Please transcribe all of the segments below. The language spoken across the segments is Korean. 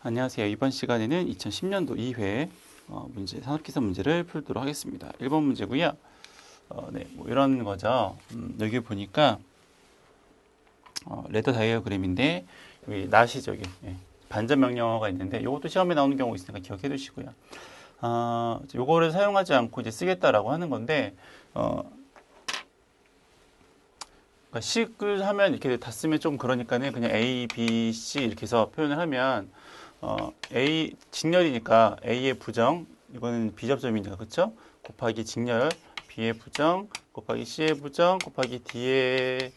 안녕하세요. 이번 시간에는 2010년도 2회 문제, 산업기사 문제를 풀도록 하겠습니다. 1번 문제고요. 네, 뭐 이런 거죠. 여기 보니까 레더 다이어그램인데 여기 낫이 저기 반전 명령어가 있는데 이것도 시험에 나오는 경우 있으니까 기억해 두시고요. 요거를 사용하지 않고 이제 쓰겠다라고 하는 건데 그러니까 식을 하면 이렇게 다 쓰면 좀 그러니까는 그냥 A, B, C 이렇게 해서 표현을 하면 A 직렬이니까 A의 부정 이거는 비접점이니까 그렇죠? 곱하기 직렬 B의 부정 곱하기 C의 부정 곱하기 D의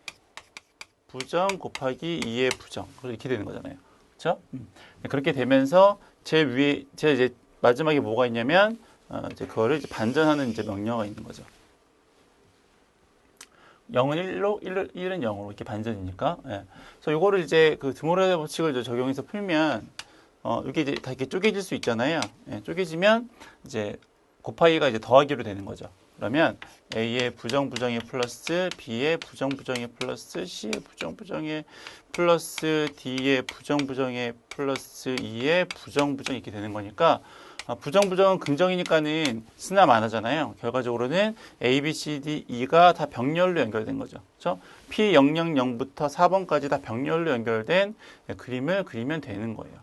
부정 곱하기 E의 부정 이렇게 되는 거잖아요. 그렇죠? 그렇게 되면서 제 위에 제 이제 마지막에 뭐가 있냐면 이제 그거를 이제 반전하는 이제 명령어가 있는 거죠. 0은 1로, 1은 0으로 이렇게 반전이니까. 예. 그래서 요거를 이제 그 드모라의 법칙을 적용해서 풀면, 이게 이제 다 이렇게 쪼개질 수 있잖아요. 예, 쪼개지면 이제 곱하기가 이제 더하기로 되는 거죠. 그러면 A의 부정부정의 플러스 B의 부정부정의 플러스 C의 부정부정의 플러스 D의 부정부정의 플러스 E의 부정부정 이렇게 되는 거니까 부정부정은 긍정이니까는 쓰나 마나잖아요. 결과적으로는 A, B, C, D, E가 다 병렬로 연결된 거죠. 그렇죠? P000부터 4번까지 다 병렬로 연결된 그림을 그리면 되는 거예요.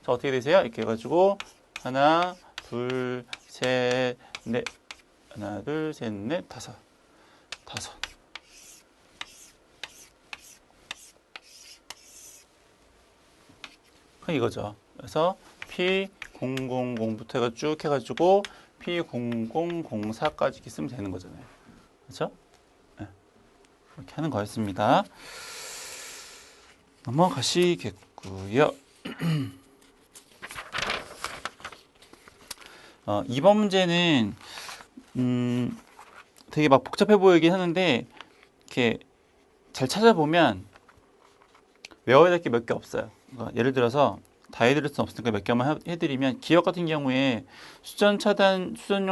자, 어떻게 되세요? 이렇게 해가지고 하나, 둘, 셋, 넷 하나, 둘, 셋, 넷, 다섯 이거죠. 그래서 P000부터 해가 쭉 해가지고 P0004까지 이렇게 쓰면 되는 거잖아요. 그렇죠? 네. 이렇게 하는 거였습니다. 넘어가시겠고요. 2번 문제는 되게 막 복잡해 보이긴 하는데 이렇게 잘 찾아보면 외워야 될 게 몇 개 없어요. 그러니까 예를 들어서 다 해드릴 수는 없으니까 몇 개만 해드리면 기억 같은 경우에 수전용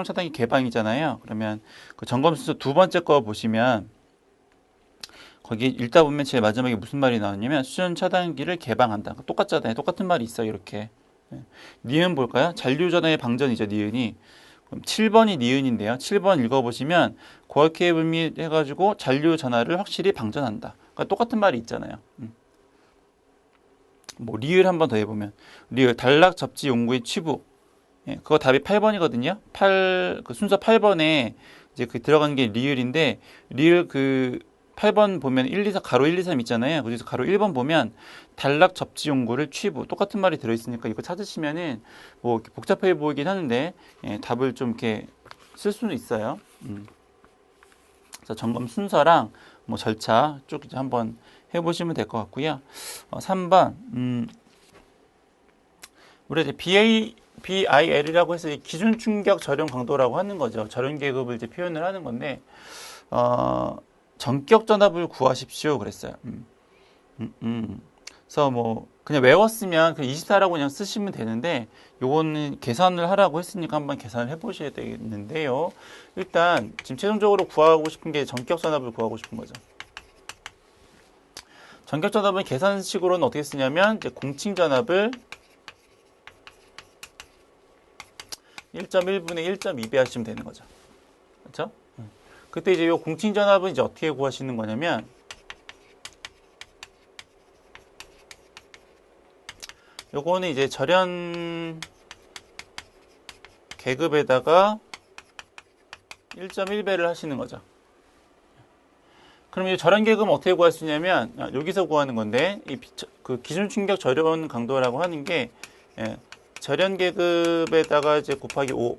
차단기 개방이잖아요. 그러면 그 점검 순서 두 번째 거 보시면 거기 읽다 보면 제일 마지막에 무슨 말이 나왔냐면 수전 차단기를 개방한다. 똑같잖아요. 똑같은 말이 있어요. 이렇게. 니은 볼까요? 잔류전화의 방전이죠. 니은이. 그럼 7번이 니은인데요. 7번 읽어보시면 고학회의 미 해가지고 잔류 전화를 확실히 방전한다. 그러니까 똑같은 말이 있잖아요. 뭐 리을 한 번 더 해보면 리을 단락 접지 용구의 취부. 그거 답이 8번이거든요. 그 순서 8번에 이제 그 들어가는 게 리을인데 리을 그 8번 보면 1, 2, 4 가로 1, 2, 3 있잖아요. 그래서 가로 1번 보면 단락 접지 용구를 취부 똑같은 말이 들어있으니까 이거 찾으시면은 뭐 복잡해 보이긴 하는데 답을 좀 이렇게 쓸 수는 있어요. 그래서 점검 순서랑 뭐 절차 쭉 이제 한번 해보시면 될 것 같고요. 3번 우리 이제 BIL이라고 해서 기준 충격 저렴 강도라고 하는 거죠. 저렴 계급을 이제 표현을 하는 건데 전격 전압을 구하십시오 그랬어요. 그래서 뭐 그냥 외웠으면 그 24라고 그냥 쓰시면 되는데 요거는 계산을 하라고 했으니까 한번 계산을 해보셔야 되겠는데요. 일단 지금 최종적으로 구하고 싶은 게 전격 전압을 구하고 싶은 거죠. 전격 전압은 계산식으로는 어떻게 쓰냐면 이제 공칭 전압을 1.1분의 1.2배 하시면 되는 거죠. 그렇죠? 그때 이제 요 공칭 전압은 이제 어떻게 구하시는 거냐면 요거는 이제 절연 계급에다가 1.1배를 하시는 거죠. 그럼 이 절연 계급은 어떻게 구할 수 있냐면 여기서 구하는 건데 그 기준 충격 절연 강도라고 하는 게 절연 계급에다가 이제 곱하기 5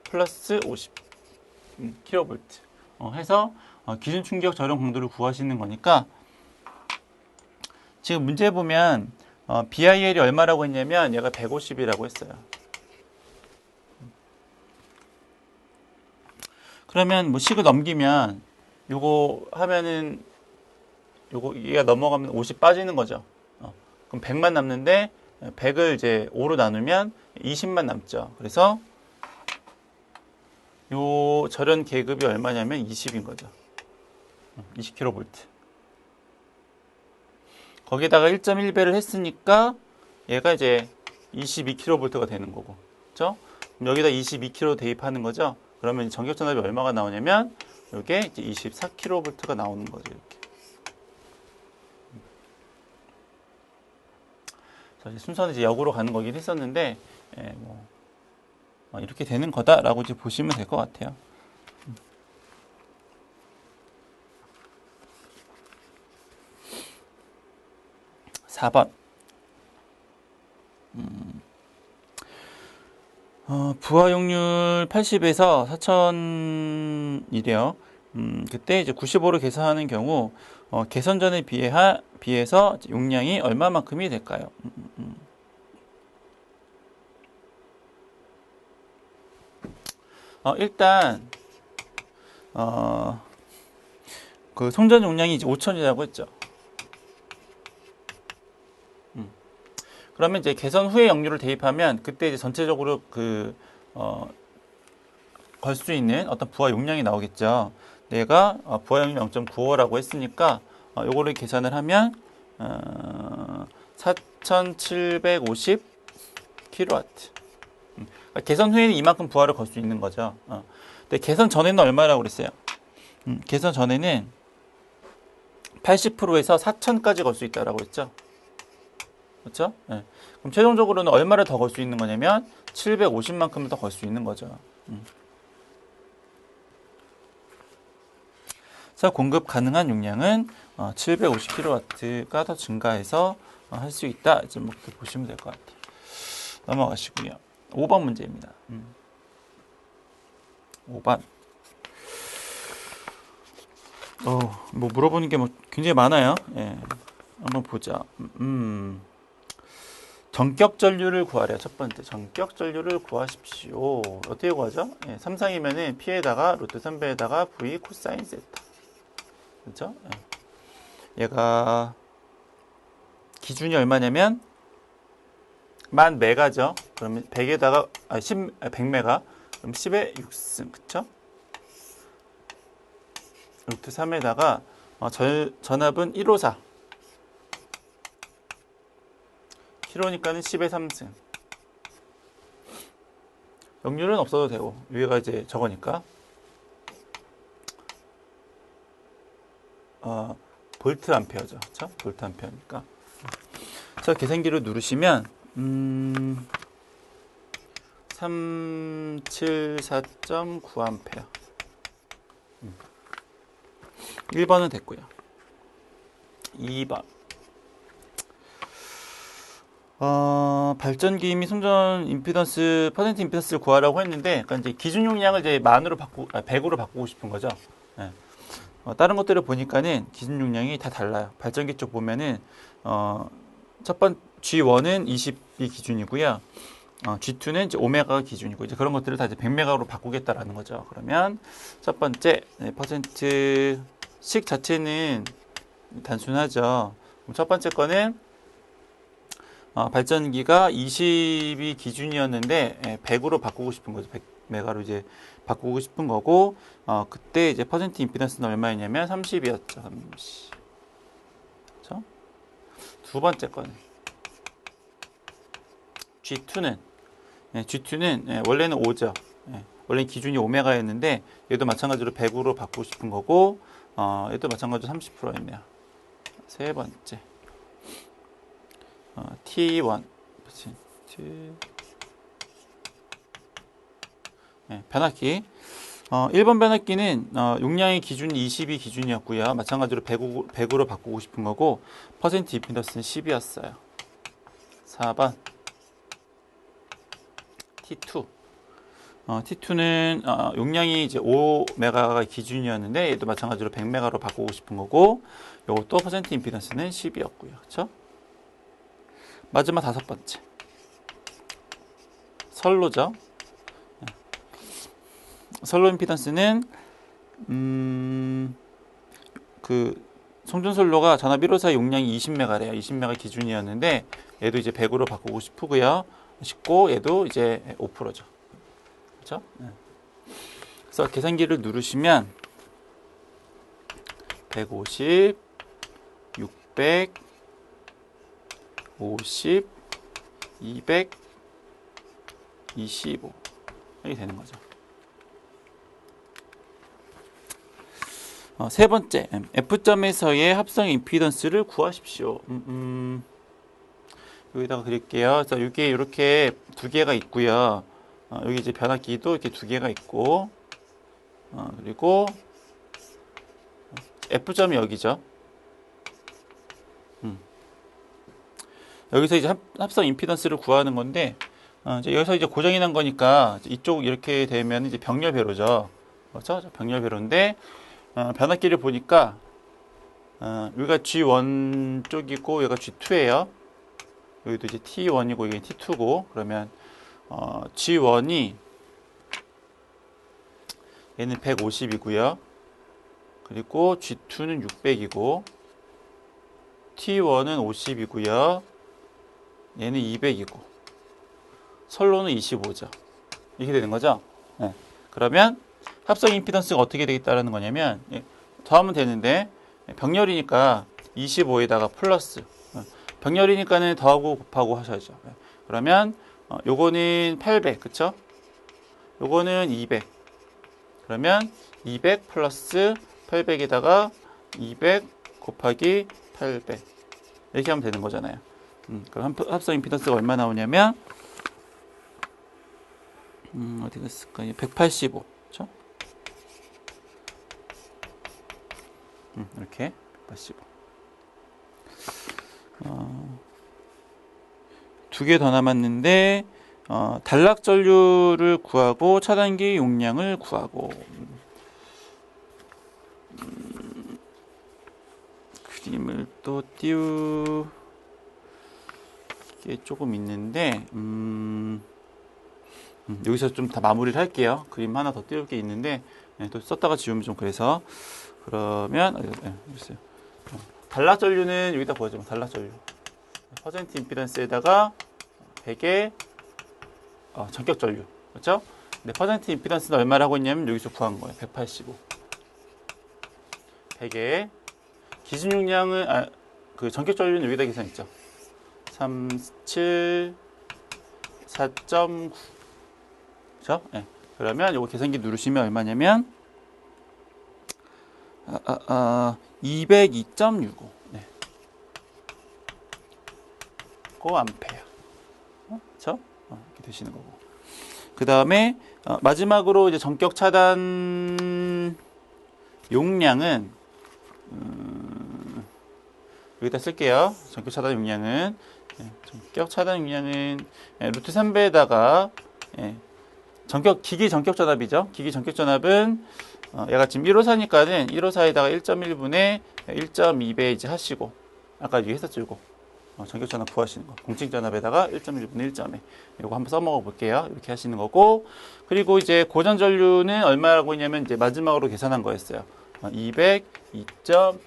플러스 50 킬로볼트 해서 기준 충격 절연 강도를 구하시는 거니까 지금 문제 보면 BIL이 얼마라고 했냐면 얘가 150이라고 했어요. 그러면 뭐 식을 넘기면 요거 하면은 요거 얘가 넘어가면 50 빠지는 거죠. 그럼 100만 남는데 100을 이제 5로 나누면 20만 남죠. 그래서 요 절연 계급이 얼마냐면 20인 거죠. 20kV. 거기다가 1.1배를 했으니까 얘가 이제 22kV가 되는 거고. 그렇죠? 그럼 여기다 22kV 대입하는 거죠. 그러면 전격 전압이 얼마가 나오냐면 이게 이제 24kV가 나오는 거죠. 이렇게. 자, 순서는 이제 역으로 가는 거긴 했었는데, 예, 이렇게 되는 거다라고 이제 보시면 될 것 같아요. 4번. 부하용률 80에서 4,000이래요. 그때 이제 95로 계산하는 경우, 개선 전에 비해서 용량이 얼마만큼이 될까요? 일단, 그 송전 용량이 이제 5,000이라고 했죠. 그러면 이제 개선 후에 역류를 대입하면 그때 이제 전체적으로 걸 수 있는 어떤 부하 용량이 나오겠죠. 내가 부하 용량 0.95라고 했으니까 요거를 계산을 하면 4,750 kW. 그러니까 개선 후에는 이만큼 부하를 걸 수 있는 거죠. 근데 개선 전에는 얼마라고 그랬어요? 개선 전에는 80%에서 4,000까지 걸 수 있다라고 했죠. 그렇죠? 네. 그럼 최종적으로는 얼마를 더 걸 수 있는 거냐면 750만큼을 더 걸 수 있는 거죠. 그래서 공급 가능한 용량은 750kW가 더 증가해서 할 수 있다. 이제 뭐 그렇게 보시면 될 것 같아요. 넘어가시고요. 5번 문제입니다. 5번. 뭐 물어보는 게 뭐 굉장히 많아요. 예. 한번 보자. 전격 전류를 구하래요. 첫 번째, 전격 전류를 구하십시오. 어떻게 구하죠? 예, 3상이면은 P에다가 루트 3배에다가 V 코사인 세타. 그렇죠? 예. 얘가 기준이 얼마냐면 1000메가죠. 그러면 100에다가 100메가. 그럼 10의 6승. 그쵸? 루트 3에다가 전압은 154. 킬로니까는 10의 3승. 역률은 없어도 되고 위에가 이제 저거니까 볼트 암페어죠. 그렇죠? 볼트 암페어니까. 자, 계산기를 누르시면 374.9A. 1번은 됐고요. 2번. 발전기 및 송전 임피던스, 퍼센트 임피던스를 구하라고 했는데, 그러니까 이제 기준 용량을 이제 100으로 바꾸고 싶은 거죠. 네. 다른 것들을 보니까는 기준 용량이 다 달라요. 발전기 쪽 보면은, 첫 번째, G1은 20이 기준이고요. G2는 이제 5메가가 기준이고, 이제 그런 것들을 다 이제 100메가로 바꾸겠다라는 거죠. 그러면, 첫 번째, 퍼센트씩 자체는 단순하죠. 그럼 첫 번째 거는, 발전기가 20이 기준이었는데 100으로 바꾸고 싶은 거죠. 100메가로 이제 바꾸고 싶은 거고 그때 이제 퍼센트 임피던스는 얼마였냐면 30이었죠. 30. 그렇죠? 두 번째 거는 G2는 원래는 5죠. 원래 기준이 5메가였는데 얘도 마찬가지로 100으로 바꾸고 싶은 거고 얘도 마찬가지로 30%였네요. 세 번째. T1 변압기 1번 변압기는 용량의 기준이 20이 기준이었고요. 마찬가지로 100으로 바꾸고 싶은 거고 퍼센트 임피던스는 10이었어요. 4번 T2 T2는 용량이 이제 5메가가 기준이었는데 얘도 마찬가지로 100메가로 바꾸고 싶은 거고 이것도 퍼센트 임피던스는 10이었고요. 그렇죠? 마지막 다섯 번째 선로죠. 선로 임피던스는 그 송전선로가 전압 1호사 용량이 20메가래요. 20메가 기준이었는데 얘도 이제 100으로 바꾸고 싶고요. 얘도 이제 5%죠. 그렇죠? 그래서 계산기를 누르시면 150, 600, 50, 225 이렇게 되는 거죠. 세 번째, F점에서의 합성 임피던스를 구하십시오. 여기다가 그릴게요. 자, 이게 이렇게 두 개가 있고요. 여기 이제 변압기도 이렇게 두 개가 있고, 그리고 F점이 여기죠. 여기서 이제 합성 임피던스를 구하는 건데, 이제 여기서 이제 고장이 난 거니까 이쪽 이렇게 되면 이제 병렬 배로죠. 그렇죠? 병렬 배로인데, 변압기를 보니까 여기가 G1 쪽이고 여기가 G2예요. 여기도 이제 T1이고 이게 T2고 그러면 G1이 얘는 150이고요. 그리고 G2는 600이고 T1은 50이고요. 얘는 200이고 선로는 25죠. 이렇게 되는 거죠. 네. 그러면 합성 임피던스가 어떻게 되겠다라는 거냐면 더하면 되는데 병렬이니까 25에다가 플러스 병렬이니까는 더하고 곱하고 하셔야죠. 그러면 요거는 800 그쵸? 요거는 200 그러면 200 플러스 800에다가 200 곱하기 800 이렇게 하면 되는 거잖아요. 그럼 합성 임피던스가 얼마 나오냐면 어디 갔을까요? 185 그쵸? 이렇게 185 두 개 더 남았는데 단락 전류를 구하고 차단기 용량을 구하고 그림을 또 띄우게 조금 있는데 여기서 좀 다 마무리를 할게요. 그림 하나 더 띄울 게 있는데 또 썼다가 지우면 좀 그래서 그러면 글쎄요. 단락 전류는 여기다 보여줘. 단락 전류 퍼센트 임피던스에다가 100의 전격 전류 그렇죠? 근데 퍼센트 임피던스는 얼마라고 했냐면 여기서 구한 거예요. 185 100의 기준 용량은 그 전격 전류는 여기다 계산했죠. 37 4.9 그렇죠? 네. 그러면 요거 계산기 누르시면 얼마냐면 202.65 네. 고 암페어 그렇죠? 이렇게 되시는 거고 그 다음에 마지막으로 이제 전격 차단 용량은 여기다 쓸게요. 전격 차단 용량은 전격 차단 용량은 루트 3배에다가 기기 전격 전압이죠. 기기 전격 전압은 얘가 지금 154니까는 154에다가 1.1분의 1.2배 이제 하시고 아까 얘기했었죠. 이거 전격 전압 구하시는 거. 공칭 전압에다가 1.1분의 1.2 이거 한번 써먹어 볼게요. 이렇게 하시는 거고 그리고 이제 고전 전류는 얼마라고 했냐면 이제 마지막으로 계산한 거였어요. 202.9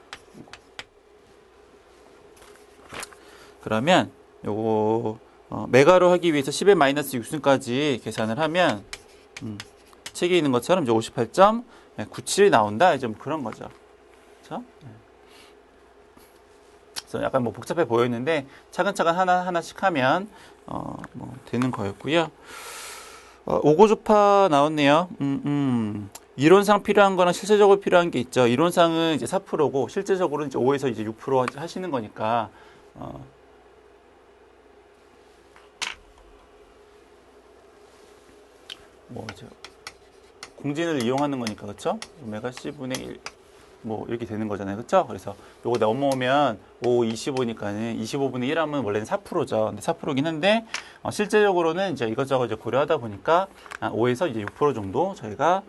그러면 요거 메가로 하기 위해서 10의 마이너스 6승까지 계산을 하면 책에 있는 것처럼 이제 58.97이 나온다. 이제 뭐 그런 거죠. 그렇죠? 그래서 약간 뭐 복잡해 보였는데 차근차근 하나씩 하면 뭐 되는 거였고요. 오고주파 나왔네요. 이론상 필요한 거랑 실제적으로 필요한 게 있죠. 이론상은 이제 4%고 실제적으로는 이제 5에서 이제 6% 하시는 거니까 뭐 이제 공진을 이용하는 거니까 그렇죠? 오메가 C분의 1 뭐 이렇게 되는 거잖아요. 그렇죠? 그래서 요거 넘어오면 5, 25니까는 25분의 1 하면 원래는 4%죠. 근데 4%긴 한데 실제적으로는 이제 이것저것 이제 고려하다 보니까 5에서 이제 6% 정도 저희가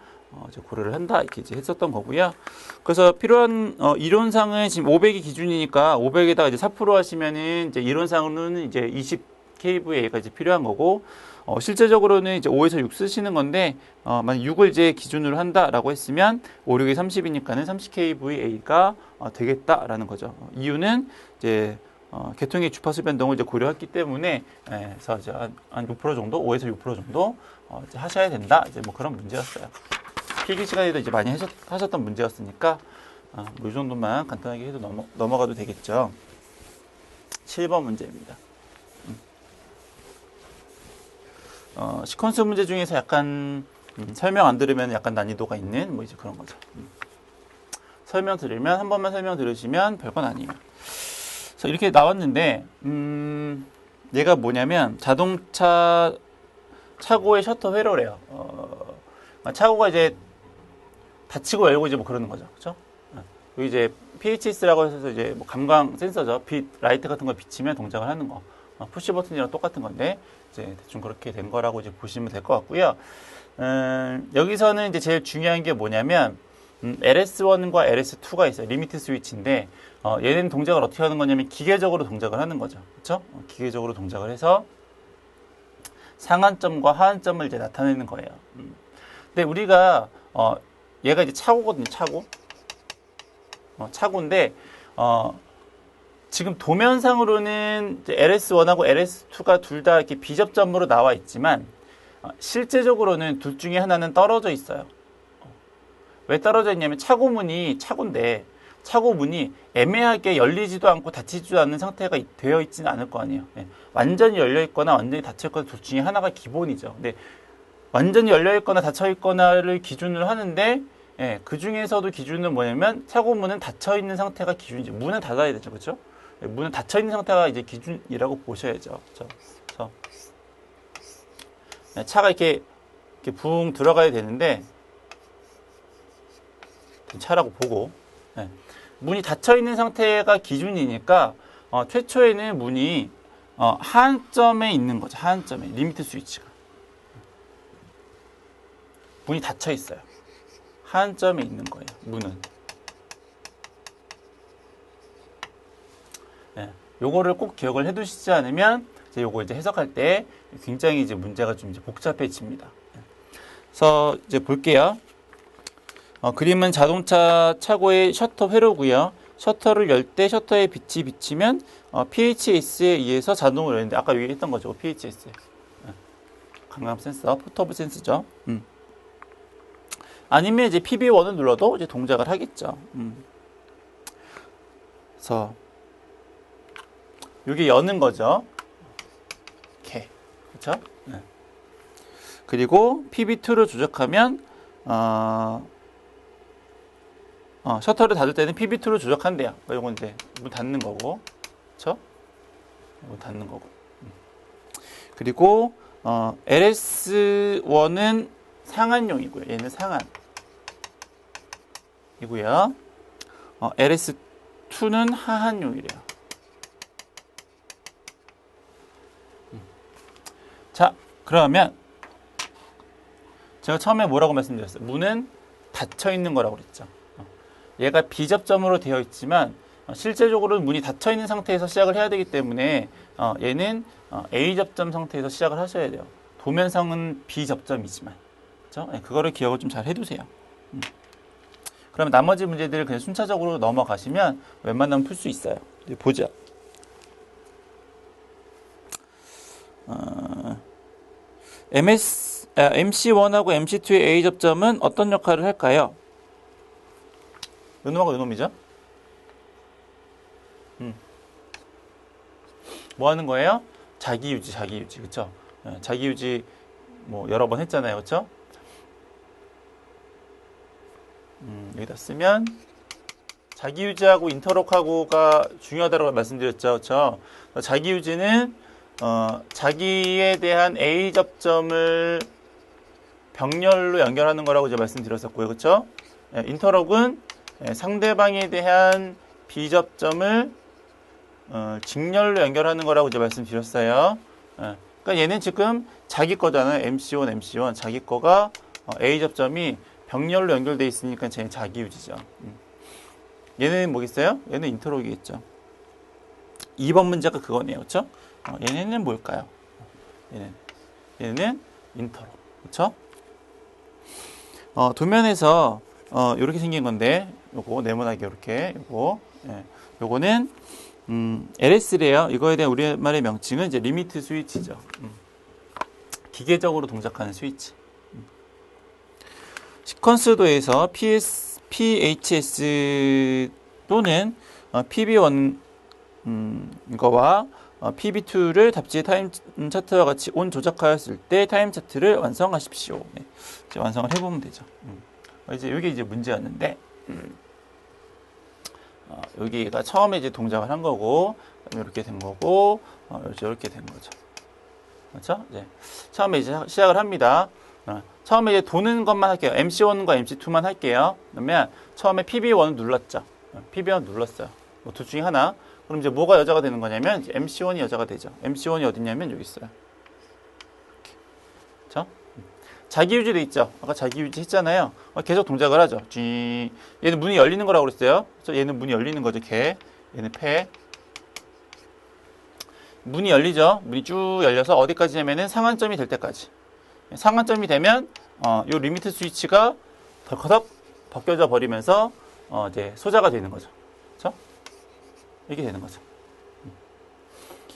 이제 고려를 한다 이렇게 이제 했었던 거고요. 그래서 필요한 이론상은 지금 500이 기준이니까 500에다가 이제 4% 하시면은 이제 이론상으로는 이제 20kVA가 이제 필요한 거고 실제적으로는 이제 5에서 6 쓰시는 건데 만약 6을 이제 기준으로 한다라고 했으면 5, 6이 30이니까는 30kVA가 되겠다라는 거죠. 이유는 이제 계통의 주파수 변동을 이제 고려했기 때문에 그래서 이제 한 6% 정도, 5에서 6% 정도 이제 하셔야 된다. 이제 뭐 그런 문제였어요. 필기 시간에도 이제 많이 하셨던 문제였으니까 뭐 이 정도만 간단하게 해도 넘어가도 되겠죠. 7번 문제입니다. 시퀀스 문제 중에서 약간 설명 안 들으면 약간 난이도가 있는 뭐 이제 그런 거죠. 설명 들으면 한 번만 설명 들으시면 별건 아니에요. 그래서 이렇게 나왔는데 얘가 뭐냐면 자동차 차고의 셔터 회로래요. 차고가 이제 닫히고 열고 이제 뭐 그러는 거죠. 그렇죠? 여기 이제 PHS라고 해서 이제 뭐 감광 센서죠. 빛, 라이트 같은 걸 비치면 동작을 하는 거. 푸시 버튼이랑 똑같은 건데 이제 대충 그렇게 된 거라고 이제 보시면 될 것 같고요. 여기서는 이제 제일 중요한 게 뭐냐면 LS1과 LS2가 있어요. 리미트 스위치인데 얘는 동작을 어떻게 하는 거냐면 기계적으로 동작을 하는 거죠. 그렇죠? 기계적으로 동작을 해서 상한점과 하한점을 이제 나타내는 거예요. 근데 우리가 얘가 이제 차고거든요. 차고인데 지금 도면상으로는 이제 LS1하고 LS2가 둘 다 이렇게 비접점으로 나와 있지만 실제적으로는 둘 중에 하나는 떨어져 있어요. 왜 떨어져 있냐면 차고문이 차고인데 차고문이 애매하게 열리지도 않고 닫히지도 않는 상태가 되어 있지는 않을 거 아니에요. 완전히 열려 있거나 완전히 닫혀 있거나 둘 중에 하나가 기본이죠. 근데 완전히 열려 있거나 닫혀 있거나를 기준으로 하는데 그 중에서도 기준은 뭐냐면 차고문은 닫혀 있는 상태가 기준이죠. 문은 닫아야 되죠, 그렇죠? 문은 닫혀 있는 상태가 이제 기준이라고 보셔야죠. 그렇죠? 차가 이렇게 붕 들어가야 되는데 차라고 보고 문이 닫혀 있는 상태가 기준이니까 최초에는 문이 하한점에 있는 거죠. 하한점에 리미트 스위치가 문이 닫혀 있어요. 하한점에 있는 거예요. 문은 요거를 꼭 기억을 해두시지 않으면 이제 요거 이제 해석할 때 굉장히 이제 문제가 좀 이제 복잡해집니다. 그래서 이제 볼게요. 그림은 자동차 차고의 셔터 회로고요. 셔터를 열 때 셔터의 빛이 비치면 PHS에 의해서 자동으로 열리는데 아까 얘기했던 거죠. PHS 감감 센서, 포토브 센스죠. 아니면 이제 PB1을 눌러도 이제 동작을 하겠죠. 그래서 이게 여는 거죠. 이렇게 그렇죠? 그리고 PB2를 조작하면 셔터를 닫을 때는 PB2로 조작한대요. 이건 이제 문 닫는 거고, 그렇죠? 문 닫는 거고. 그리고 LS1은 상한용이고요. 얘는 상한이고요. LS2는 하한용이래요. 자, 그러면 제가 처음에 뭐라고 말씀드렸어요? 문은 닫혀 있는 거라고 그랬죠. 얘가 비접점으로 되어 있지만 실제적으로는 문이 닫혀 있는 상태에서 시작을 해야 되기 때문에 얘는 A접점 상태에서 시작을 하셔야 돼요. 도면상은 B접점이지만 그렇죠? 그거를 기억을 좀 잘 해두세요. 그러면 나머지 문제들을 그냥 순차적으로 넘어가시면 웬만하면 풀 수 있어요. 이제 보자. MC1하고 MC2의 A접점은 어떤 역할을 할까요? 요놈하고 요놈이죠? 뭐 하는 거예요? 자기유지, 그쵸? 자기유지, 뭐, 여러 번 했잖아요, 그쵸? 여기다 쓰면, 자기유지하고 인터록하고가 중요하다고 말씀드렸죠, 그쵸? 자기유지는, 자기에 대한 A접점을 병렬로 연결하는 거라고 제가 말씀드렸었고요, 그쵸? 인터록은 상대방에 대한 B접점을 직렬로 연결하는 거라고 이제 말씀드렸어요. 그러니까 얘는 지금 자기 거잖아요. MC1 자기 거가 A접점이 병렬로 연결되어 있으니까 쟤는 자기유지죠. 얘는 뭐겠어요? 얘는 인터록이겠죠. 2번 문제가 그거네요. 그렇죠? 얘는 뭘까요? 얘는 인터록. 그렇죠? 도면에서 이렇게 생긴 건데 요거 네모나게 이렇게 요거는 LS래요. 이거에 대한 우리말의 명칭은 이제 리미트 스위치죠. 기계적으로 동작하는 스위치. 시퀀스도에서 PHS 또는 PB1 이거와 PB2를 답지의 타임 차트와 같이 온 조작하였을 때 타임 차트를 완성하십시오. 네. 이제 완성을 해보면 되죠. 이제 여기 이제 문제였는데, 여기가 처음에 이제 동작을 한 거고, 이렇게 된 거고, 이렇게 된 거죠. 그렇죠? 네. 처음에 이제 시작을 합니다. 처음에 이제 도는 것만 할게요. MC1과 MC2만 할게요. 그러면 처음에 PB1을 눌렀죠. PB1 눌렀어요. 뭐 둘 중에 하나. 그럼 이제 뭐가 여자가 되는 거냐면 MC1이 여자가 되죠. MC1이 어딨냐면 여기 있어요. 이렇게. 그렇죠? 자기 유지돼 있죠. 아까 자기 유지 했잖아요. 계속 동작을 하죠. 얘는 문이 열리는 거라고 그랬어요. 그렇죠? 얘는 문이 열리는 거죠. 개. 얘는 폐. 문이 열리죠. 문이 쭉 열려서 어디까지냐면은 상한점이 될 때까지. 상한점이 되면 요 리미트 스위치가 덜커덕 벗겨져 버리면서 이제 소자가 되는 거죠. 그렇죠? 이렇게 되는 거죠.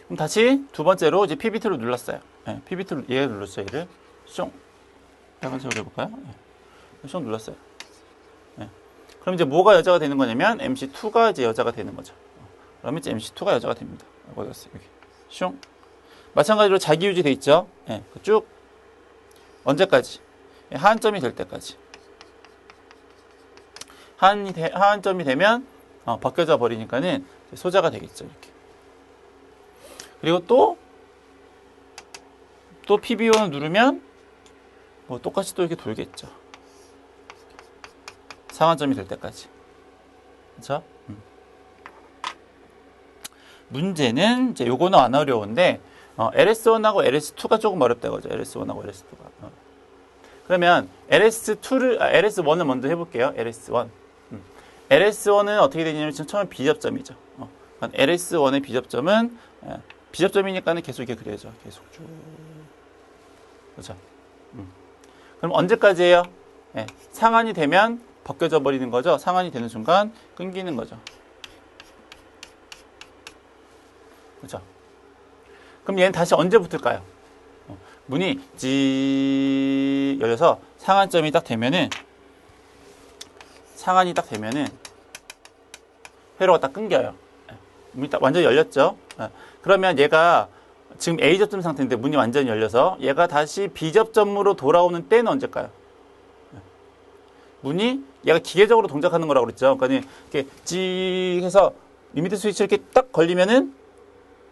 그럼 다시 두 번째로 이제 PB2를 눌렀어요. 네, PB2를 얘를 눌렀죠. 얘를 숑. 약간 저기 해볼까요? 네, 숑 눌렀어요. 네. 그럼 이제 뭐가 여자가 되는 거냐면 MC2가 이제 여자가 되는 거죠. 그러면 이제 MC2가 여자가 됩니다. 어디 갔어요? 여기. 숑. 마찬가지로 자기 유지돼 있죠. 네, 쭉 언제까지? 하한점이 될 때까지. 하한점이 되면 벗겨져 버리니까는 소자가 되겠죠. 이렇게. 그리고 또 PB1을 누르면 뭐 똑같이 또 이렇게 돌겠죠. 상한점이 될 때까지. 그렇죠? 문제는 이제 요거는 안 어려운데 LS1하고 LS2가 조금 어렵다 이거죠. LS1하고 LS2가. 그러면 LS1을 먼저 해볼게요. LS1. LS1은 어떻게 되냐면 지금 처음에 비접점이죠. LS1의 비접점은 비접점이니까는 계속 이렇게 그려야죠. 계속 쭉. 그렇죠. 그럼 언제까지예요? 상한이 되면 벗겨져 버리는 거죠. 상한이 되는 순간 끊기는 거죠. 그렇죠. 그럼 얘는 다시 언제 붙을까요? 문이 찌 열려서 상한점이 딱 되면은 회로가 딱 끊겨요. 문이 딱 완전히 열렸죠. 그러면 얘가 지금 A 접점 상태인데 문이 완전히 열려서 얘가 다시 B 접점으로 돌아오는 때는 언제일까요? 문이 얘가 기계적으로 동작하는 거라고 그랬죠. 그러니까 이렇게 찌 해서 리미트 스위치 이렇게 딱 걸리면은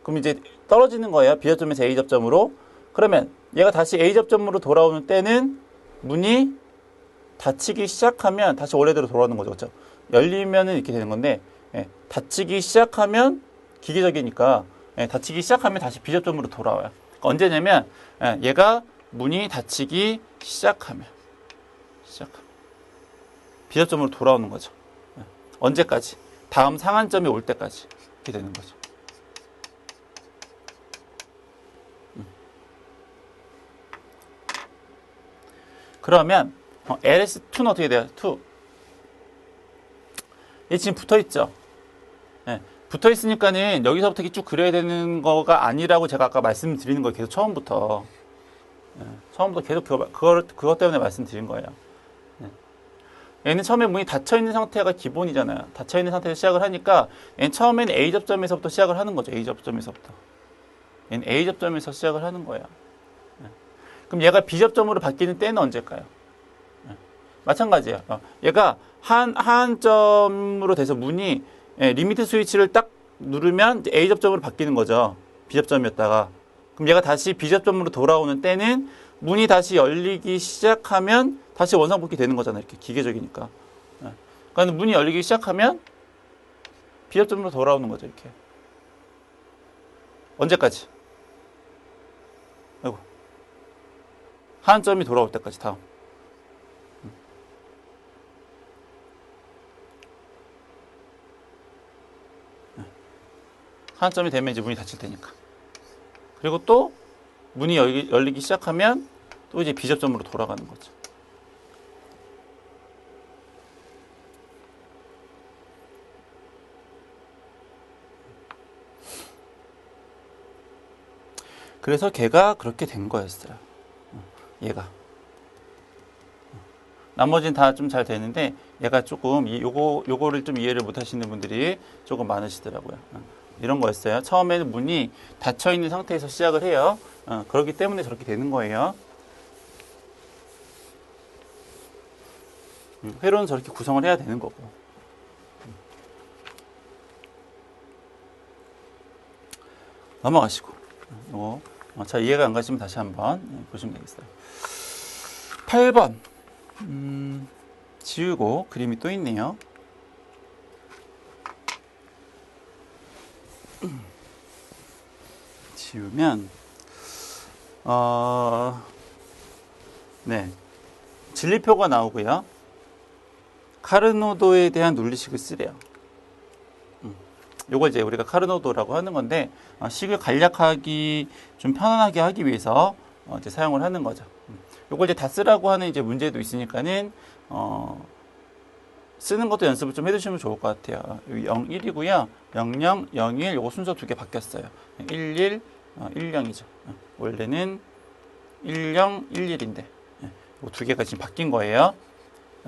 그럼 이제 떨어지는 거예요. B 접점에서 A 접점으로. 그러면 얘가 다시 A 접점으로 돌아오는 때는 문이 닫히기 시작하면 다시 원래대로 돌아오는 거죠. 그렇죠? 열리면은 이렇게 되는 건데 닫히기 시작하면 기계적이니까 닫히기 시작하면 다시 B 접점으로 돌아와요. 그러니까 언제냐면 얘가 문이 닫히기 시작하면 B 접점으로 돌아오는 거죠. 언제까지? 다음 상한점이 올 때까지 이렇게 되는 거죠. 그러면 LS2는 어떻게 돼요? 2. 얘 지금 붙어있죠? 붙어있으니까는 여기서부터 이렇게 쭉 그려야 되는 거가 아니라고 제가 아까 말씀드리는 거예요. 계속 처음부터. 처음부터 계속 그것 때문에 말씀드린 거예요. 얘는 처음에 문이 닫혀있는 상태가 기본이잖아요. 닫혀있는 상태에서 시작을 하니까 얘는 처음에는 A 접점에서부터 시작을 하는 거죠. A 접점에서부터. 얘는 A 접점에서 시작을 하는 거예요. 그럼 얘가 B 접점으로 바뀌는 때는 언제일까요? 마찬가지예요. 얘가 하한점으로 돼서 문이 리미트 스위치를 딱 누르면 A 접점으로 바뀌는 거죠. B 접점이었다가. 그럼 얘가 다시 B 접점으로 돌아오는 때는 문이 다시 열리기 시작하면 다시 원상복귀 되는 거잖아요. 이렇게 기계적이니까. 그러니까 문이 열리기 시작하면 B 접점으로 돌아오는 거죠. 이렇게. 언제까지? 아이고. 하한점이 돌아올 때까지 다음. 하한점이 되면 이제 문이 닫힐 테니까. 그리고 또 문이 열리기 시작하면 또 이제 B 접점으로 돌아가는 거죠. 그래서 걔가 그렇게 된 거였어요. 얘가. 나머지는 다 좀 잘 되는데 얘가 조금 요거를 좀 이해를 못 하시는 분들이 조금 많으시더라고요. 이런 거였어요. 처음에는 문이 닫혀 있는 상태에서 시작을 해요. 그렇기 때문에 저렇게 되는 거예요. 회로는 저렇게 구성을 해야 되는 거고. 넘어가시고. 요거 잘 이해가 안 가시면 다시 한번 보시면 되겠어요. 8번. 지우고 그림이 또 있네요. 지우면 네, 진리표가 나오고요. 카르노도에 대한 논리식을 쓰래요. 요걸 이제 우리가 카르노도라고 하는 건데 식을 간략하기 좀 편안하게 하기 위해서 이제 사용을 하는 거죠. 요걸 이제 다 쓰라고 하는 이제 문제도 있으니까는 쓰는 것도 연습을 좀 해두시면 좋을 것 같아요. 0, 1이고요. 0, 0, 0, 1 요거 순서 두 개 바뀌었어요. 1, 1, 1, 0이죠. 원래는 1, 0, 1, 1인데 요 두 개가 지금 바뀐 거예요.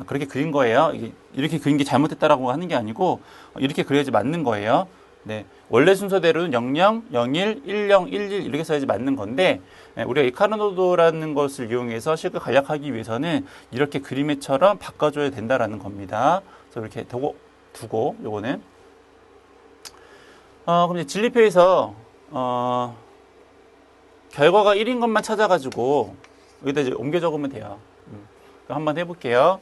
그렇게 그린 거예요. 이렇게 그린 게 잘못됐다라고 하는 게 아니고 이렇게 그려야지 맞는 거예요. 네, 원래 순서대로는 00, 01, 10, 11 이렇게 써야지 맞는 건데 우리가 이 카르노도라는 것을 이용해서 식을 간략하기 위해서는 이렇게 그림에처럼 바꿔줘야 된다라는 겁니다. 그래서 이렇게 두고 요거는 그럼 이제 진리표에서 결과가 1인 것만 찾아가지고 여기다 이제 옮겨 적으면 돼요. 그럼 한번 해볼게요.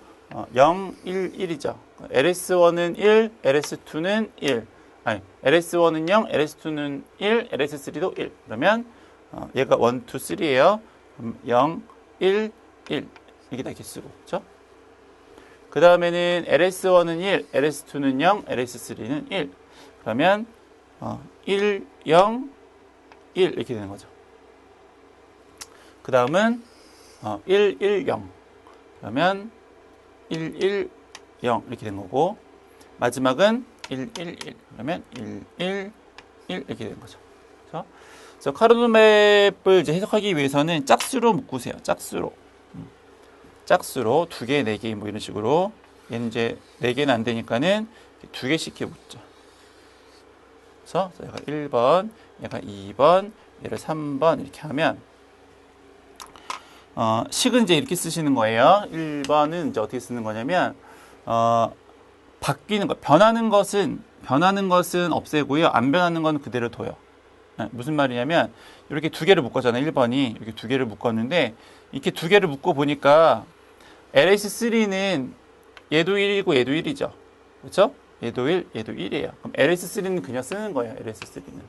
0, 1, 1이죠. LS1은 1, LS2는 1. 아니, LS1은 0, LS2는 1, LS3도 1. 그러면 얘가 1, 2, 3예요. 0, 1, 1. 이게 다 이렇게 쓰고, 그렇죠? 그 다음에는 LS1은 1, LS2는 0, LS3는 1. 그러면 1, 0, 1 이렇게 되는 거죠. 그 다음은 1, 1, 0. 그러면 1, 1, 0 이렇게 된 거고 마지막은 1, 1, 1 그러면 1, 1, 1 이렇게 되는 거죠. 그렇죠? 그래서 카르노 맵을 이제 해석하기 위해서는 짝수로 묶으세요. 짝수로 2개, 4개 뭐 이런 식으로 얘는 이제 4개는 안 되니까는 2개씩 이렇게 묶죠. 그래서 얘가 1번, 얘가 2번, 얘를 3번 이렇게 하면 식은 이제 이렇게 쓰시는 거예요. 1번은 이제 어떻게 쓰는 거냐면, 바뀌는 것, 변하는 것은 없애고요. 안 변하는 건 그대로 둬요. 네, 무슨 말이냐면, 이렇게 2개를 묶었잖아요. 1번이. 이렇게 2개를 묶었는데, 이렇게 2개를 묶어 보니까, LS3는 얘도 1이고 얘도 1이죠. 그렇죠? 얘도 1, 얘도 1이에요. 그럼 LS3는 그냥 쓰는 거예요. LS3는.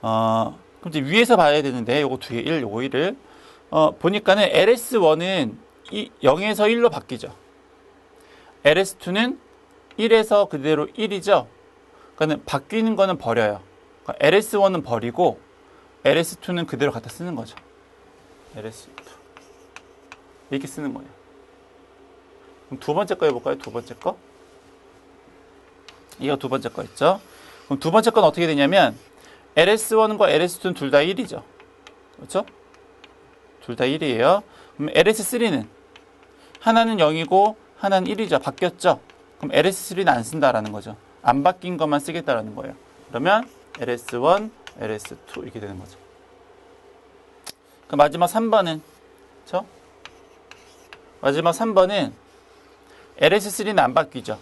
그럼 이제 위에서 봐야 되는데, 요거 뒤에 1, 요거 1을. 보니까는 LS1은 0에서 1로 바뀌죠. LS2는 1에서 그대로 1이죠. 그러니까 바뀌는 거는 버려요. 그러니까 LS1은 버리고, LS2는 그대로 갖다 쓰는 거죠. LS2. 이렇게 쓰는 거예요. 그럼 두 번째 거 해볼까요? 두 번째 거. 이거 두 번째 거 있죠. 그럼 두 번째 건 어떻게 되냐면, LS1과 LS2는 둘 다 1이죠. 그렇죠? 둘 다 1이에요. 그럼 LS3는 하나는 0이고 하나는 1이죠. 바뀌었죠? 그럼 LS3는 안 쓴다라는 거죠. 안 바뀐 것만 쓰겠다라는 거예요. 그러면 LS1, LS2 이렇게 되는 거죠. 그럼 마지막 3번은 그렇죠? 마지막 3번은 LS3는 안 바뀌죠.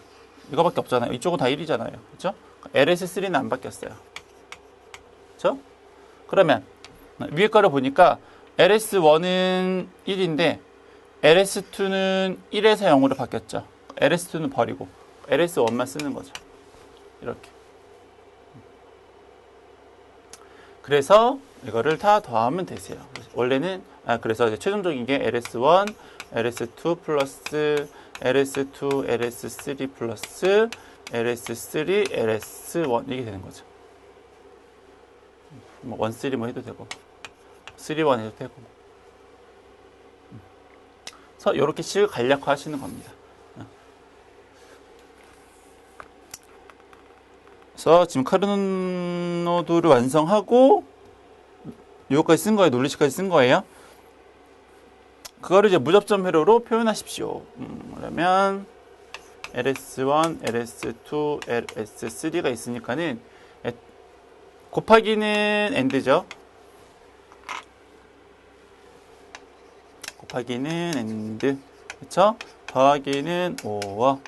이거밖에 없잖아요. 이쪽은 다 1이잖아요. 그렇죠? LS3는 안 바뀌었어요. 그렇죠? 그러면 위에 거를 보니까 LS1은 1인데 LS2는 1에서 0으로 바뀌었죠. LS2는 버리고 LS1만 쓰는 거죠. 이렇게. 그래서 이거를 다 더하면 되세요. 원래는 그래서 이제 최종적인 게 LS1, LS2 플러스 LS2, LS3 플러스 LS3, LS1 이렇게 되는 거죠. 뭐 1, 3 뭐 해도 되고 3, 1 해도 되고. 그래서 이렇게 식을 간략화 하시는 겁니다. 그래서 지금 카르노도를 완성하고 이거까지 쓴 거예요. 논리식까지 쓴 거예요. 그거를 이제 무접점 회로로 표현하십시오. 그러면 LS1, LS2, LS3가 있으니까는 곱하기는 AND죠. 곱하기는 AND. 그쵸? 더하기는 OR.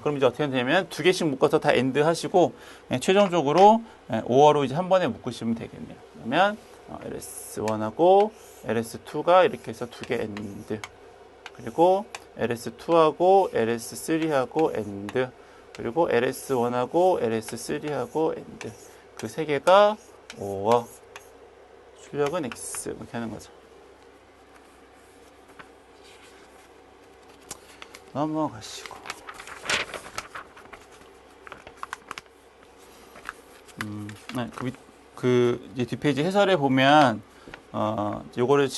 그럼 이제 어떻게 되냐면 두 개씩 묶어서 다 AND 하시고 최종적으로 OR로 이제 한 번에 묶으시면 되겠네요. 그러면 LS1하고 LS2가 이렇게 해서 두 개 AND. 그리고 LS2하고 LS3하고 AND. 그리고 LS1하고 LS3하고 AND. 그 세 개가 OR. 출력은 X. 이렇게 하는 거죠. 넘어가시고. 네, 이제 뒷페이지 해설에 보면, 요거를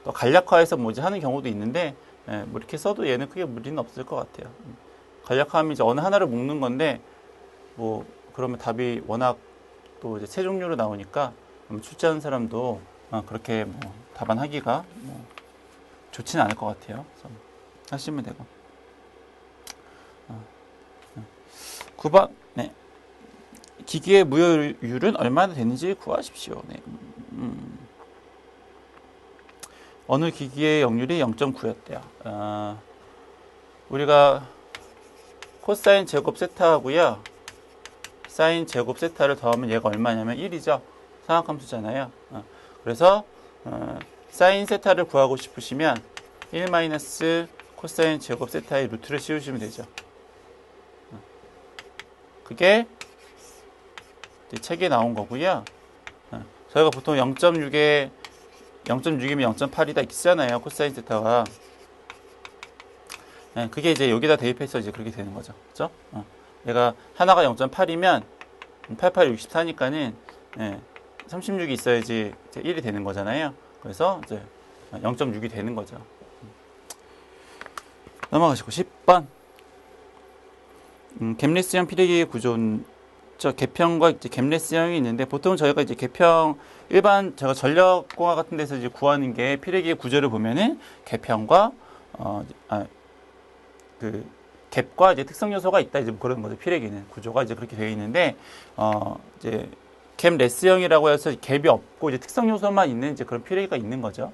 더 간략화해서 뭐지 하는 경우도 있는데, 뭐 이렇게 써도 얘는 크게 무리는 없을 것 같아요. 간략화하면 이제 어느 하나를 묶는 건데, 뭐, 그러면 답이 워낙 또 이제 세 종류로 나오니까, 출제하는 사람도 그렇게 뭐 답안하기가 뭐 좋지는 않을 것 같아요. 그래서 하시면 되고. 9번, 네. 기기의 무효율은 얼마나 되는지 구하십시오. 네. 어느 기기의 역률이 0.9였대요. 우리가 코사인 제곱 세타하고요. 사인 제곱 세타를 더하면 얘가 얼마냐면 1이죠. 상악함수잖아요. 그래서 사인 세타를 구하고 싶으시면 1 마이너스 코사인 제곱 세타의 루트를 씌우시면 되죠. 그게 책에 나온 거고요. 저희가 보통 0.6이면 0.8이다 이렇게 쓰잖아요. 코사인 세타가. 그게 이제 여기다 대입해서 이제 그렇게 되는 거죠. 그죠? 얘가 하나가 0.8이면 88, 64니까는 36이 있어야지 이제 1이 되는 거잖아요. 그래서 이제 0.6이 되는 거죠. 넘어가시고 10번. 갭레스형 피레기 구조는 개평과 이제 갭레스형이 있는데 보통 저희가 이제 개평 일반 제가 전력공학 같은 데서 이제 구하는 게 피레기의 구조를 보면은 개평과 갭과 이제 특성 요소가 있다 이제 그런 거죠. 피레기는 구조가 이제 그렇게 되어 있는데 이제 갭레스형이라고 해서 갭이 없고 이제 특성 요소만 있는 이제 그런 피레기가 있는 거죠.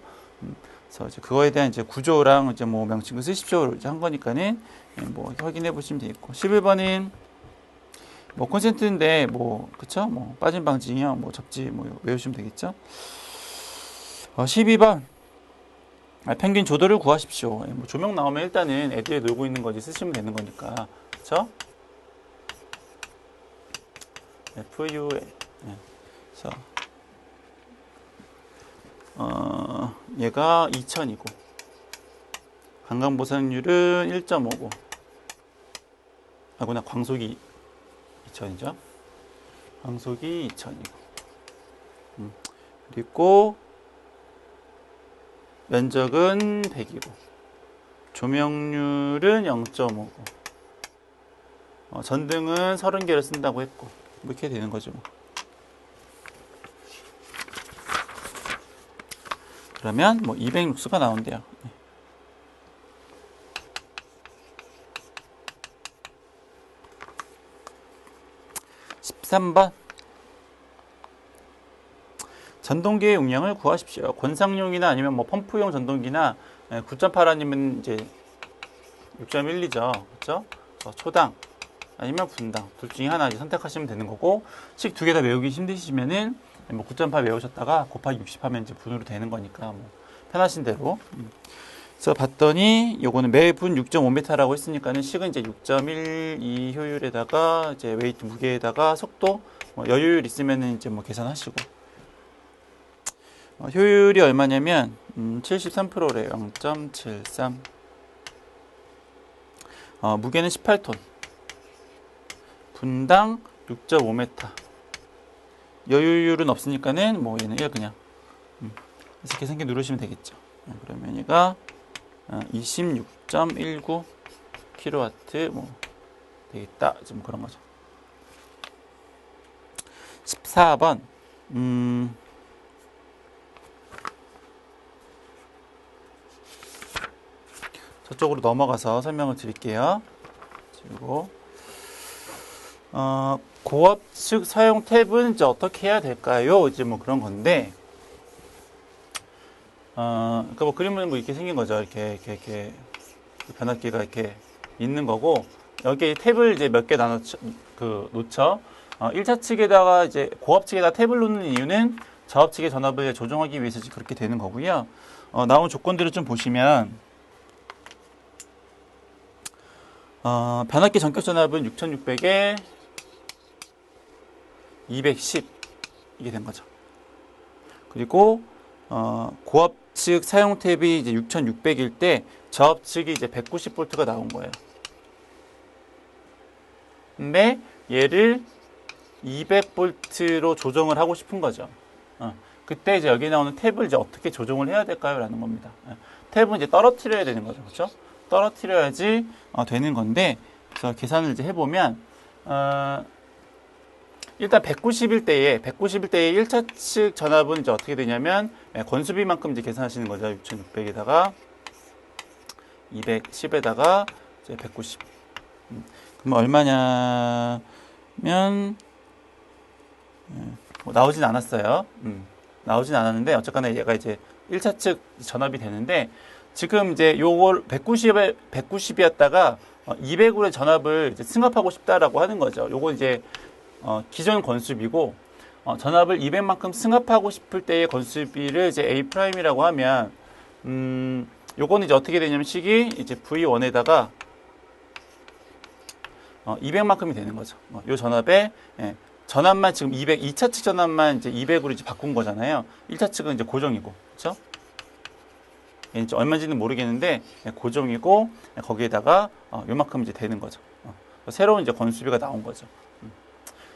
그래서 이제 그거에 대한 이제 구조랑 이제 뭐 명칭을 쓰십시오 이제 한 거니까는 뭐 확인해 보시면 되겠고 11번은 뭐 콘센트인데 뭐 그쵸 뭐 빠진 방지형 뭐 접지 뭐 외우시면 되겠죠. 12번 평균 조도를 구하십시오. 뭐 조명 나오면 일단은 애들이 놀고 있는 거지 쓰시면 되는 거니까 그쵸? FUL 그래서 얘가 2000이고 강강보상률은 1.5고 아구나 광속이 2000이죠. 광속이 2000이고 그리고 면적은 100이고 조명률은 0.5고 전등은 30개를 쓴다고 했고 뭐 이렇게 되는 거죠. 뭐. 그러면 뭐 206수가 나온대요. 13번 전동기의 용량을 구하십시오. 권상용이나 아니면 뭐 펌프용 전동기나 9.8 아니면 이제 6.12죠. 그렇죠? 초당 아니면 분당 둘 중에 하나 이제 선택하시면 되는 거고 식 두 개 다 외우기 힘드시면은 뭐 9.8 외우셨다가 곱하기 60 하면 이제 분으로 되는 거니까 뭐 편하신 대로. 그래서 봤더니 요거는 매분 6.5m라고 했으니까는 식은 이제 6.12 효율에다가 이제 웨이트 무게에다가 속도 뭐 여유율 있으면은 이제 뭐 계산하시고. 효율이 얼마냐면 73%래요. 0.73. 무게는 18톤. 분당 6.5m. 여유율은 없으니까는 뭐 얘는 1 그냥. 그래서 계산기 누르시면 되겠죠. 그러면 얘가 26.19 kW 뭐 되겠다. 좀 그런 거죠. 14번. 저쪽으로 넘어가서 설명을 드릴게요. 그리고 고압 측 사용 탭은 이제 어떻게 해야 될까요? 이제 뭐 그런 건데, 그러니까 뭐 그림은 뭐 이렇게 생긴 거죠. 이렇게 변압기가 이렇게 있는 거고, 여기 탭을 이제 몇 개 놓쳐. 1차 측에다가 이제 고압 측에다 탭을 놓는 이유는 저압 측의 전압을 조정하기 위해서 그렇게 되는 거고요. 나온 조건들을 좀 보시면, 변압기 전격 전압은 6600에 210 이게 된 거죠. 그리고 고압 측 사용 탭이 이제 6600일 때 저압 측이 이제 190V가 나온 거예요. 근데 얘를 200V로 조정을 하고 싶은 거죠. 그때 이제 여기 나오는 탭을 이제 어떻게 조정을 해야 될까요? 라는 겁니다. 탭은 이제 떨어뜨려야 되는 거죠. 그렇죠? 떨어뜨려야지 되는 건데, 그래서 계산을 이제 해보면, 일단 190일 때에 1차 측 전압은 이제 어떻게 되냐면, 건수비만큼 이제 계산하시는 거죠. 6600에다가 210에다가 이제 190. 그럼 얼마냐면, 뭐 나오진 않았어요. 나오진 않았는데, 어쨌거나 얘가 이제 1차 측 전압이 되는데, 지금 이제 요걸 190이었다가 200으로의 전압을 이제 승합하고 싶다라고 하는 거죠. 요거 이제 기존 건수비고, 전압을 200만큼 승합하고 싶을 때의 건수비를 이제 A'이라고 하면, 요거는 이제 어떻게 되냐면 식이 이제 V1에다가 200만큼이 되는 거죠. 요 전압에, 전압만 지금 2차 측 전압만 이제 200으로 이제 바꾼 거잖아요. 1차 측은 이제 고정이고, 그렇죠? 이제 얼마인지는 모르겠는데 고정이고 거기에다가 요만큼 이제 되는 거죠. 새로운 이제 건수비가 나온 거죠.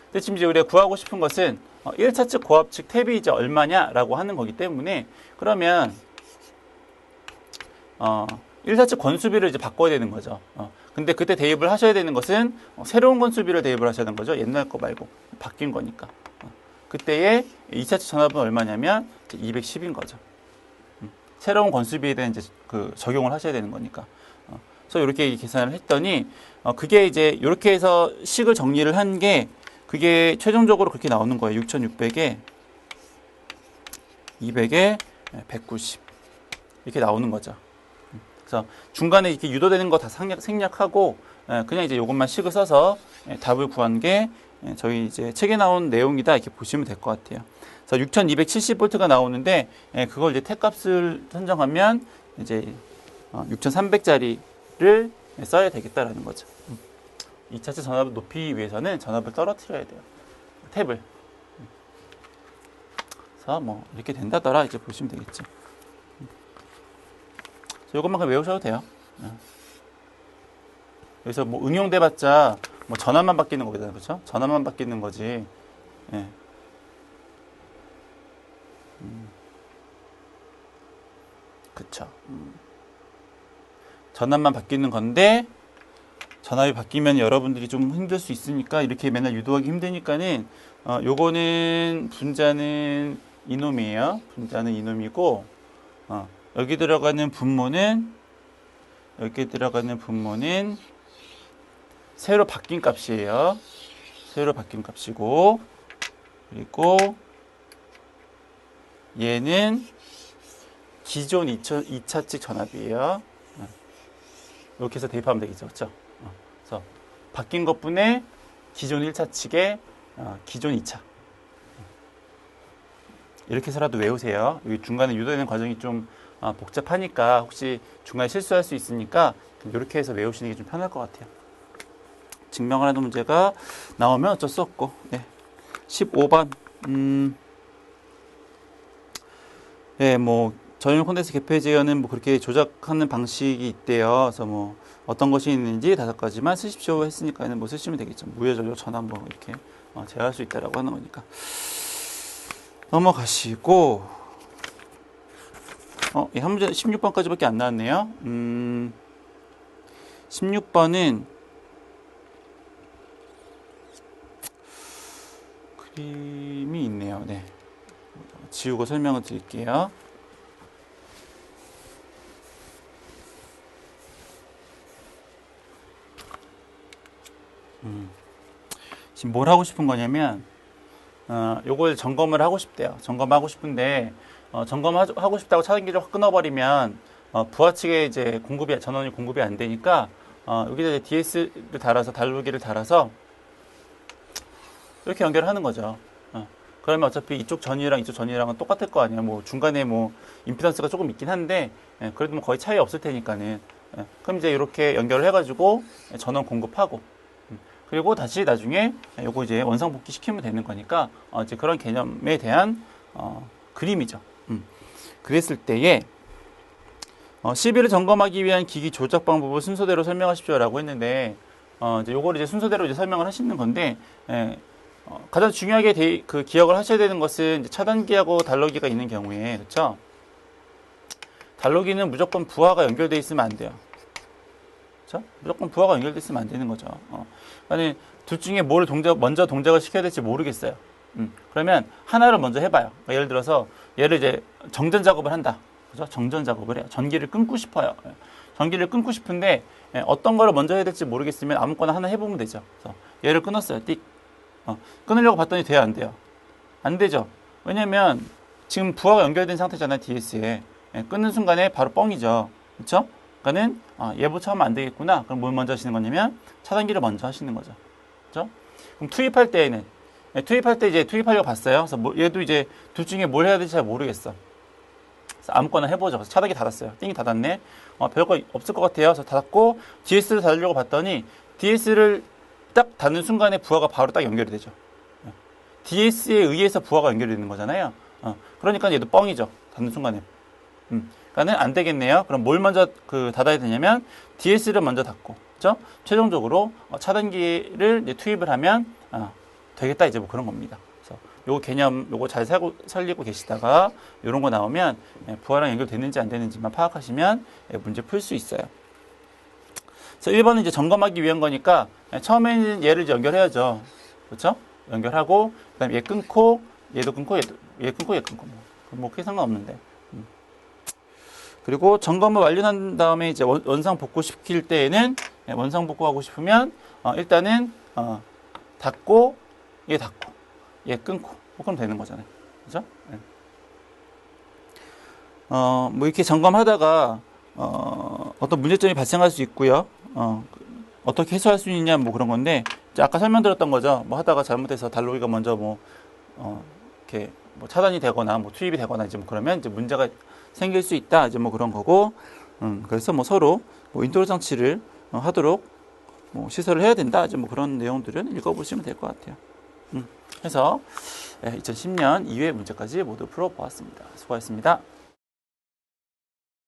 근데 지금 이제 우리가 구하고 싶은 것은 1차 측 고압 측 탭이 이제 얼마냐라고 하는 거기 때문에, 그러면 1차 측 건수비를 이제 바꿔야 되는 거죠. 근데 그때 대입을 하셔야 되는 것은 새로운 건수비를 대입을 하셔야 되는 거죠. 옛날 거 말고 바뀐 거니까. 그때의 2차 측 전압은 얼마냐면 210인 거죠. 새로운 건수비에 대한 이제 그 적용을 하셔야 되는 거니까. 그래서 이렇게 계산을 했더니, 그게 이제 이렇게 해서 식을 정리를 한 게, 그게 최종적으로 그렇게 나오는 거예요. 6600에 200에 190 이렇게 나오는 거죠. 그래서 중간에 이렇게 유도되는 거 다 생략하고 그냥 이제 이것만 식을 써서 답을 구한 게 저희 이제 책에 나온 내용이다 이렇게 보시면 될 것 같아요. 그래서 6270V가 나오는데 그걸 이제 탭값을 선정하면 이제 6300짜리를 써야 되겠다라는 거죠. 2차측 전압을 높이기 위해서는 전압을 떨어뜨려야 돼요. 탭을. 그래서 뭐 이렇게 된다더라 이제 보시면 되겠죠. 이것만큼 외우셔도 돼요. 그래서 뭐 응용돼봤자 뭐 전압만 바뀌는 거잖아요, 그렇죠? 전압만 바뀌는 거지. 예. 그쵸. 전압만 바뀌는 건데, 전압이 바뀌면 여러분들이 좀 힘들 수 있으니까, 이렇게 맨날 유도하기 힘드니까는, 요거는 분자는 이놈이에요. 분자는 이놈이고, 여기 들어가는 분모는 새로 바뀐 값이에요. 새로 바뀐 값이고, 그리고 얘는 기존 2차 측 전압이에요. 이렇게 해서 대입하면 되겠죠. 그렇죠? 그래서 바뀐 것분에 기존 1차 측에 기존 2차. 이렇게 해서라도 외우세요. 여기 중간에 유도되는 과정이 좀 복잡하니까 혹시 중간에 실수할 수 있으니까 이렇게 해서 외우시는 게 좀 편할 것 같아요. 증명을 하는 문제가 나오면 어쩔 수 없고. 네. 15번. 네, 뭐 전용 콘덴서 개폐 제어는 뭐 그렇게 조작하는 방식이 있대요. 그래서 뭐 어떤 것이 있는지 5가지만 쓰십시오 했으니까는 뭐 쓰시면 되겠죠. 무회 전력 전압 뭐 이렇게 제어할 수 있다라고 하는 거니까. 넘어가시고, 이 한 문제 16번까지밖에 안 나왔네요. 16번은 그림이 있네요. 네. 지우고 설명을 드릴게요. 지금 뭘 하고 싶은 거냐면, 요걸 점검을 하고 싶대요. 점검하고 싶은데, 점검하고 싶다고 차단기를 확 끊어버리면, 부하 측에 이제 전원이 공급이 안 되니까, 여기다 이제 DS를 달아서, 달루기를 달아서, 이렇게 연결을 하는 거죠. 그러면 어차피 이쪽 전이랑 이쪽 전이랑은 똑같을 거 아니야. 뭐 중간에 뭐 임피던스가 조금 있긴 한데, 그래도 뭐 거의 차이 없을 테니까는. 그럼 이제 이렇게 연결을 해가지고 전원 공급하고, 그리고 다시 나중에 요거 이제 원상복귀 시키면 되는 거니까, 이제 그런 개념에 대한 그림이죠. 그랬을 때에 시비를 점검하기 위한 기기 조작 방법을 순서대로 설명하십시오라고 했는데, 이제 요거를 이제 순서대로 이제 설명을 하시는 건데, 가장 중요하게 그 기억을 하셔야 되는 것은 이제 차단기하고 달러기가 있는 경우에, 그렇죠? 달러기는 무조건 부하가 연결되어 있으면 안 돼요. 그렇죠? 무조건 부하가 연결되어 있으면 안 되는 거죠. 아니, 둘 중에 뭘 먼저 동작을 시켜야 될지 모르겠어요. 그러면 하나를 먼저 해봐요. 그러니까 예를 들어서 얘를 이제 정전 작업을 한다. 그죠? 정전 작업을 해요. 전기를 끊고 싶어요. 전기를 끊고 싶은데 어떤 거를 먼저 해야 될지 모르겠으면 아무거나 하나 해보면 되죠. 그래서 얘를 끊었어요. 띡. 끊으려고 봤더니 돼요, 안 돼요? 안 되죠. 왜냐면 지금 부하가 연결된 상태잖아요, DS에. 끊는 순간에 바로 뻥이죠. 그렇죠? 그러니까는 얘부터 하면 안 되겠구나. 그럼 뭘 먼저 하시는 거냐면 차단기를 먼저 하시는 거죠. 그렇죠? 그럼 투입할 때에는 투입할 때 이제 투입하려고 봤어요. 그래서 얘도 이제 둘 중에 뭘 해야 될지 잘 모르겠어. 그래서 아무거나 해보죠. 그래서 차단기 닫았어요. 띵이 닫았네. 별거 없을 것 같아요. 그래서 닫았고 DS를 닫으려고 봤더니 DS를 딱 닫는 순간에 부하가 바로 딱 연결이 되죠. DS에 의해서 부하가 연결이 되는 거잖아요. 그러니까 얘도 뻥이죠. 닫는 순간에. 그러니까는 안 되겠네요. 그럼 뭘 먼저 닫아야 되냐면 DS를 먼저 닫고, 그렇죠? 최종적으로 차단기를 이제 투입을 하면 되겠다, 이제 뭐 그런 겁니다. 그래서 요 개념 요거 잘 살리고 계시다가 이런 거 나오면 부하랑 연결되는지 안 되는지만 파악하시면 문제 풀 수 있어요. 그래서 1번은 이제 점검하기 위한 거니까 처음에는 얘를 이제 연결해야죠. 그렇죠? 연결하고 그다음에 얘 끊고 얘도 끊고 얘 끊고 뭐 크게 상관없는데. 그리고 점검을 완료한 다음에 이제 원상 복구시킬 때에는 원상 복구하고 싶으면 일단은 닫고 얘 닫고 얘 끊고 뭐 그럼 되는 거잖아요. 그죠? 뭐 이렇게 점검하다가 어떤 문제점이 발생할 수 있고요. 어떻게 해소할 수 있냐 뭐 그런 건데 아까 설명드렸던 거죠. 뭐 하다가 잘못해서 달로기가 먼저 이렇게 뭐 차단이 되거나 뭐 투입이 되거나 이제 뭐 그러면 이제 문제가 생길 수 있다, 이제 뭐 그런 거고. 그래서 뭐 서로 뭐 인터로 장치를 하도록 뭐 시설을 해야 된다, 이제 뭐 그런 내용들은 읽어보시면 될 것 같아요. 그래서 2010년 2회 문제까지 모두 풀어보았습니다. 수고하셨습니다.